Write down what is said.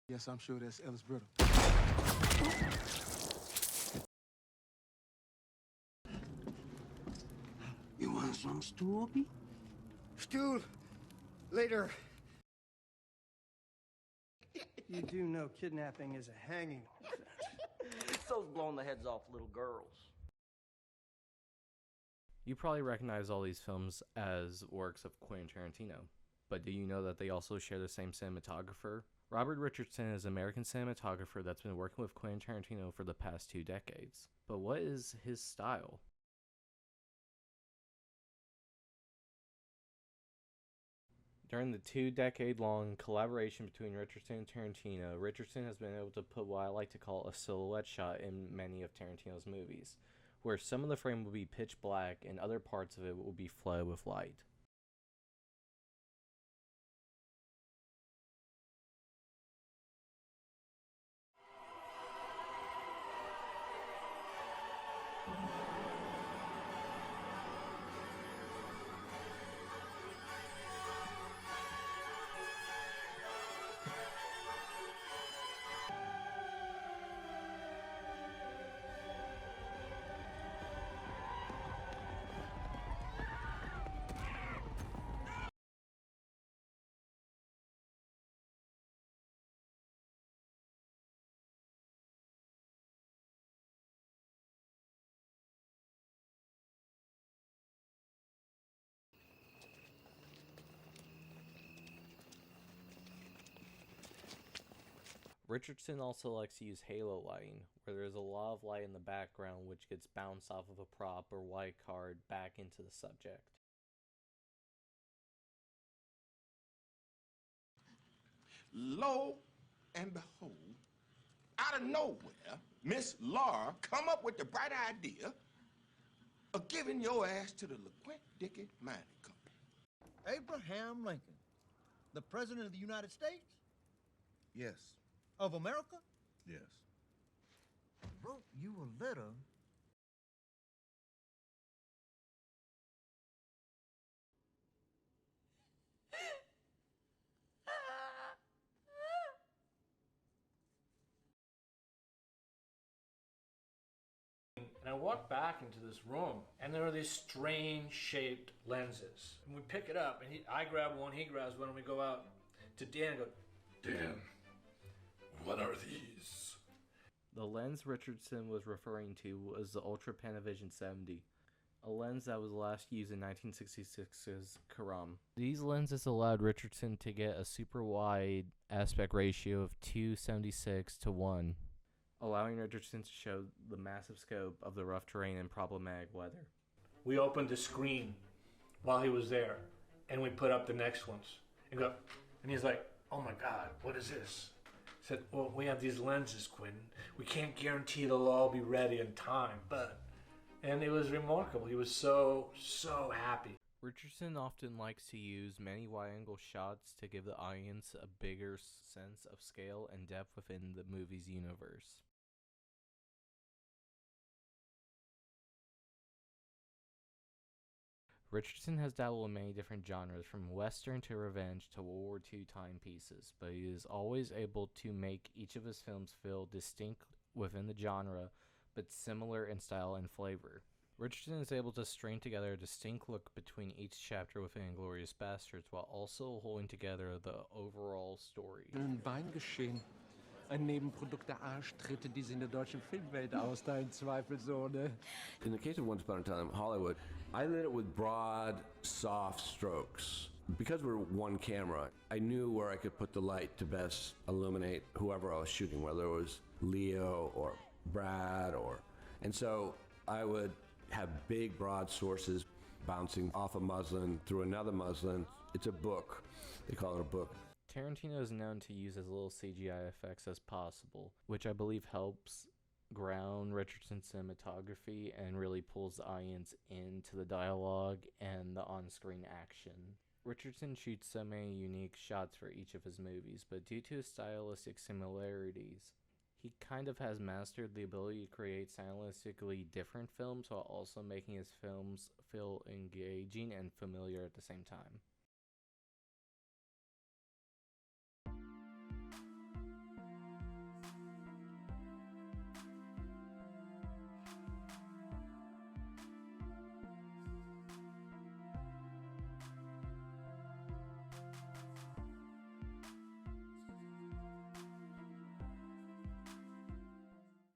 Yes, I'm sure that's Ellis Brittle. You want some stool, B? Stool. Later. You do know kidnapping is a hanging offense. So's blowing the heads off little girls. You probably recognize all these films as works of Quentin Tarantino, but do you know that they also share the same cinematographer? Robert Richardson is an American cinematographer that's been working with Quentin Tarantino for the past 2 decades. But what is his style? During the 2-decade-long collaboration between Richardson and Tarantino, Richardson has been able to put what I like to call a silhouette shot in many of Tarantino's movies, where some of the frame will be pitch black and other parts of it will be flooded with light. Richardson also likes to use halo lighting, where there's a lot of light in the background which gets bounced off of a prop or white card back into the subject. Lo and behold, out of nowhere, Miss Laura come up with the bright idea of giving your ass to the LeQuint Dickey Mining Company. Abraham Lincoln, the President of the United States? Yes. Of America? Yes. Wrote you a letter. And I walked back into this room, and there were these strange shaped lenses. And we pick it up, and I grab one, he grabs one, and we go out to Dan and go, Dan, what are these? The lens Richardson was referring to was the Ultra Panavision 70, a lens that was last used in 1966's Karam. These lenses allowed Richardson to get a super wide aspect ratio of 276:1, allowing Richardson to show the massive scope of the rough terrain and problematic weather. We opened the screen while he was there, and we put up the next ones. And he's like, oh my God, what is this? I said, well, we have these lenses, Quentin. We can't guarantee they'll all be ready in time, but... And it was remarkable. He was so happy. Richardson often likes to use many wide-angle shots to give the audience a bigger sense of scale and depth within the movie's universe. Richardson has dabbled in many different genres, from Western to revenge to World War II timepieces, but he is always able to make each of his films feel distinct within the genre, but similar in style and flavor. Richardson is able to string together a distinct look between each chapter within Inglourious Basterds, while also holding together the overall story. Weingeschehen. Ein Nebenprodukt der Arschtritte, die sie in der deutschen Filmwelt austeilen, zweifelsohne. In the case of Once Upon a Time Hollywood, I lit it with broad, soft strokes. Because we're one camera, I knew where I could put the light to best illuminate whoever I was shooting, whether it was Leo or Brad and so I would have big, broad sources bouncing off a muslin through another muslin. It's a book. They call it a book. Tarantino is known to use as little CGI effects as possible, which I believe helps ground Richardson's cinematography and really pulls the audience into the dialogue and the on-screen action. Richardson shoots so many unique shots for each of his movies, but due to his stylistic similarities, he kind of has mastered the ability to create stylistically different films while also making his films feel engaging and familiar at the same time.